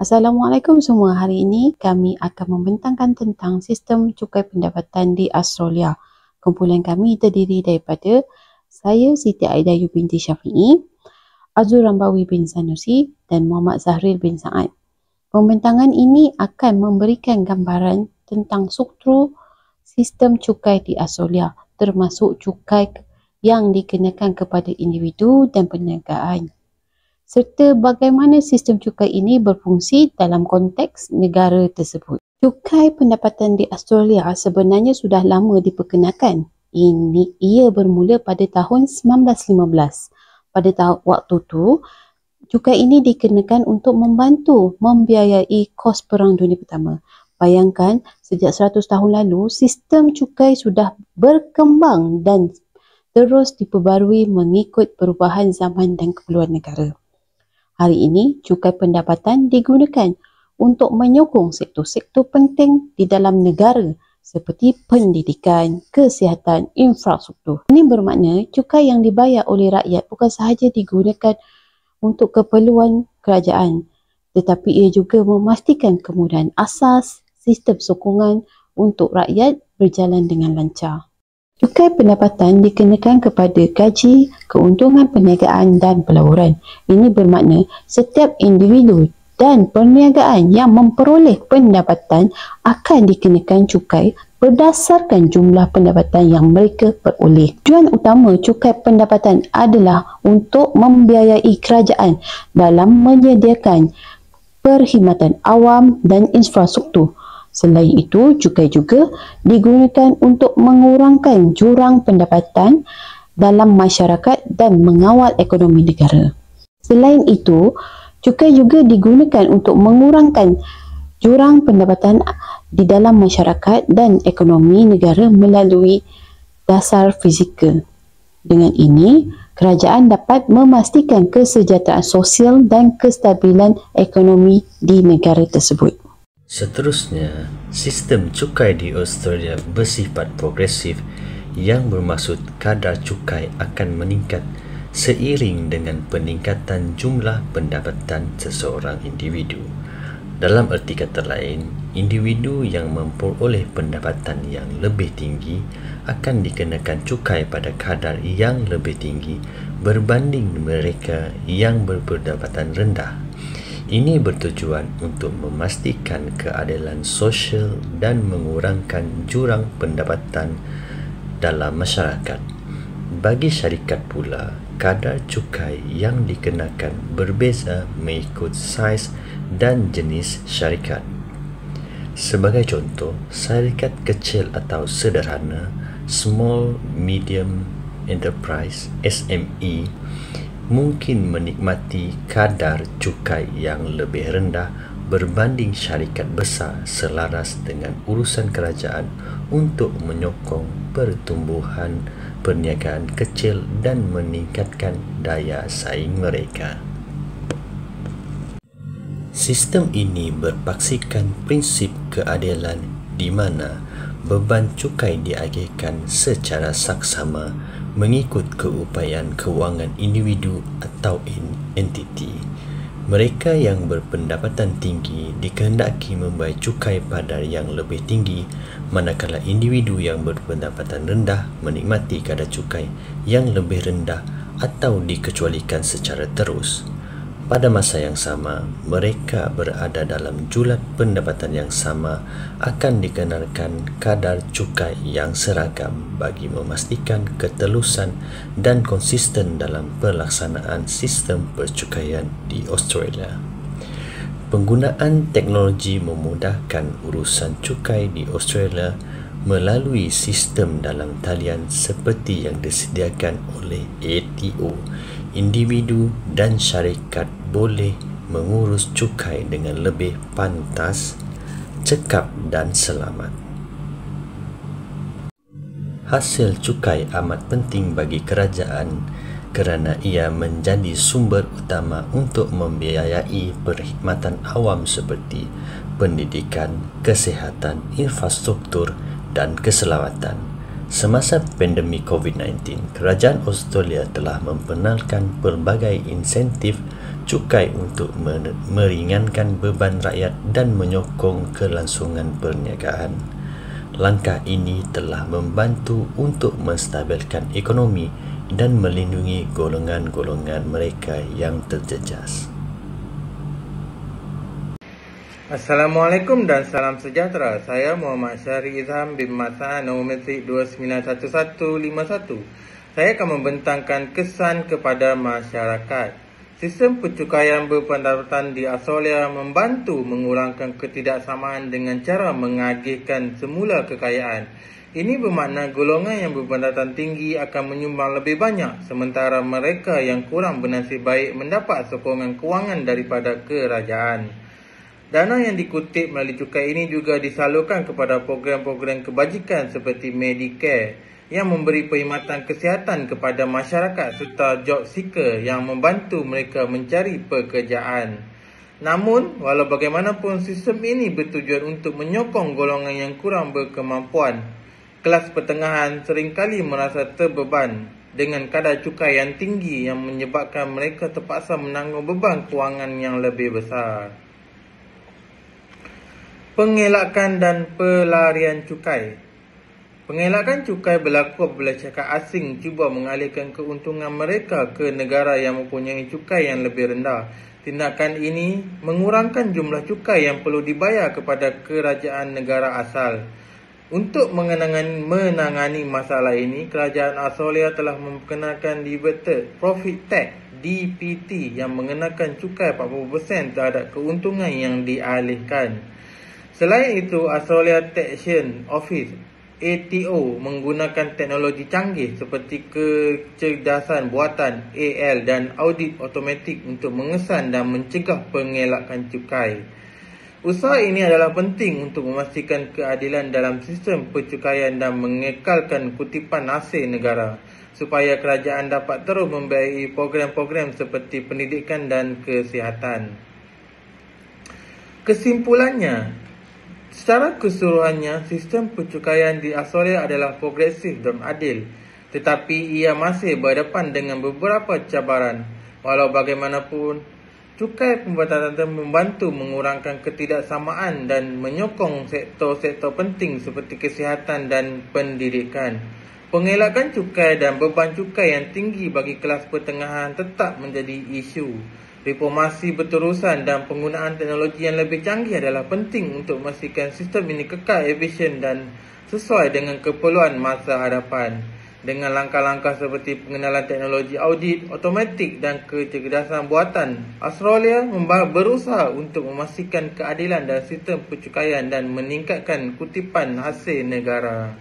Assalamualaikum semua. Hari ini kami akan membentangkan tentang sistem cukai pendapatan di Australia. Kumpulan kami terdiri daripada saya Siti Aidayu binti Syafi'i, Azur Rambawi bin Sanusi dan Muhammad Zahril bin Saad. Pembentangan ini akan memberikan gambaran tentang struktur sistem cukai di Australia, termasuk cukai yang dikenakan kepada individu dan perniagaan, serta bagaimana sistem cukai ini berfungsi dalam konteks negara tersebut. Cukai pendapatan di Australia sebenarnya sudah lama diperkenalkan. Ia bermula pada tahun 1915. Pada waktu itu, cukai ini dikenakan untuk membantu membiayai kos Perang Dunia Pertama. Bayangkan, sejak 100 tahun lalu, sistem cukai sudah berkembang dan terus diperbarui mengikut perubahan zaman dan keperluan negara. Hari ini, cukai pendapatan digunakan untuk menyokong sektor-sektor penting di dalam negara seperti pendidikan, kesihatan, infrastruktur. Ini bermakna cukai yang dibayar oleh rakyat bukan sahaja digunakan untuk keperluan kerajaan, tetapi ia juga memastikan kemudahan asas sistem sokongan untuk rakyat berjalan dengan lancar. Cukai pendapatan dikenakan kepada gaji, keuntungan perniagaan dan pelaburan. Ini bermakna setiap individu dan perniagaan yang memperoleh pendapatan akan dikenakan cukai berdasarkan jumlah pendapatan yang mereka peroleh. Tujuan utama cukai pendapatan adalah untuk membiayai kerajaan dalam menyediakan perkhidmatan awam dan infrastruktur. Selain itu, cukai juga digunakan untuk mengurangkan jurang pendapatan dalam masyarakat dan mengawal ekonomi negara. Selain itu, cukai juga digunakan untuk mengurangkan jurang pendapatan di dalam masyarakat dan ekonomi negara melalui dasar fizikal. Dengan ini, kerajaan dapat memastikan kesejahteraan sosial dan kestabilan ekonomi di negara tersebut. Seterusnya, sistem cukai di Australia bersifat progresif yang bermaksud kadar cukai akan meningkat seiring dengan peningkatan jumlah pendapatan seseorang individu. Dalam erti kata lain, individu yang memperoleh pendapatan yang lebih tinggi akan dikenakan cukai pada kadar yang lebih tinggi berbanding mereka yang berpendapatan rendah. Ini bertujuan untuk memastikan keadilan sosial dan mengurangkan jurang pendapatan dalam masyarakat. Bagi syarikat pula, kadar cukai yang dikenakan berbeza mengikut saiz dan jenis syarikat. Sebagai contoh, syarikat kecil atau sederhana, Small Medium Enterprise (SME) mungkin menikmati kadar cukai yang lebih rendah berbanding syarikat besar selaras dengan urusan kerajaan untuk menyokong pertumbuhan perniagaan kecil dan meningkatkan daya saing mereka. Sistem ini berpaksikan prinsip keadilan di mana beban cukai diagihkan secara saksama mengikut keupayaan kewangan individu atau entiti. Mereka yang berpendapatan tinggi dikehendaki membayar cukai pada yang lebih tinggi, manakala individu yang berpendapatan rendah menikmati kadar cukai yang lebih rendah atau dikecualikan secara terus. Pada masa yang sama, mereka berada dalam julat pendapatan yang sama akan dikenakan kadar cukai yang seragam bagi memastikan ketelusan dan konsisten dalam pelaksanaan sistem percukaian di Australia. Penggunaan teknologi memudahkan urusan cukai di Australia melalui sistem dalam talian seperti yang disediakan oleh ATO. Individu dan syarikat boleh mengurus cukai dengan lebih pantas, cekap dan selamat. Hasil cukai amat penting bagi kerajaan kerana ia menjadi sumber utama untuk membiayai perkhidmatan awam seperti pendidikan, kesihatan, infrastruktur dan keselamatan. Semasa pandemik COVID-19, kerajaan Australia telah memperkenalkan pelbagai insentif cukai untuk meringankan beban rakyat dan menyokong kelangsungan perniagaan. Langkah ini telah membantu untuk menstabilkan ekonomi dan melindungi golongan-golongan mereka yang terjejas. Assalamualaikum dan salam sejahtera. Saya Muhammad Syahri Izham bin Masan, nombor metrik 291151. Saya akan membentangkan kesan kepada masyarakat. Sistem percukaian berpendapatan di Australia membantu mengurangkan ketidaksamaan dengan cara mengagihkan semula kekayaan. Ini bermakna golongan yang berpendapatan tinggi akan menyumbang lebih banyak, sementara mereka yang kurang bernasib baik mendapat sokongan kewangan daripada kerajaan. Dana yang dikutip melalui cukai ini juga disalurkan kepada program-program kebajikan seperti Medicare yang memberi perkhidmatan kesihatan kepada masyarakat serta job seeker yang membantu mereka mencari pekerjaan. Namun, walau bagaimanapun sistem ini bertujuan untuk menyokong golongan yang kurang berkemampuan, kelas pertengahan seringkali merasa terbeban dengan kadar cukai yang tinggi yang menyebabkan mereka terpaksa menanggung beban kewangan yang lebih besar. Pengelakan dan pelarian cukai. Pengelakan cukai berlaku apabila syarikat asing cuba mengalihkan keuntungan mereka ke negara yang mempunyai cukai yang lebih rendah. Tindakan ini mengurangkan jumlah cukai yang perlu dibayar kepada kerajaan negara asal. Untuk menangani masalah ini, kerajaan Australia telah memperkenalkan Dividend Profit Tax (DPT) yang mengenakan cukai 40% terhadap keuntungan yang dialihkan. Selain itu, Australia Taxation Office (ATO) menggunakan teknologi canggih seperti kecerdasan buatan (AI) dan audit automatik untuk mengesan dan mencegah pengelakan cukai. Usaha ini adalah penting untuk memastikan keadilan dalam sistem percukaian dan mengekalkan kutipan hasil negara, supaya kerajaan dapat terus membiayai program-program seperti pendidikan dan kesihatan. Kesimpulannya, secara keseluruhannya, sistem percukaian di Australia adalah progresif dan adil, tetapi ia masih berhadapan dengan beberapa cabaran. Walau bagaimanapun, cukai pembatasan membantu mengurangkan ketidaksamaan dan menyokong sektor-sektor penting seperti kesihatan dan pendidikan. Pengelakan cukai dan beban cukai yang tinggi bagi kelas pertengahan tetap menjadi isu. Reformasi berterusan dan penggunaan teknologi yang lebih canggih adalah penting untuk memastikan sistem ini kekal efisien dan sesuai dengan keperluan masa hadapan. Dengan langkah-langkah seperti pengenalan teknologi audit automatik dan kecerdasan buatan, Australia berusaha untuk memastikan keadilan dalam sistem percukaian dan meningkatkan kutipan hasil negara.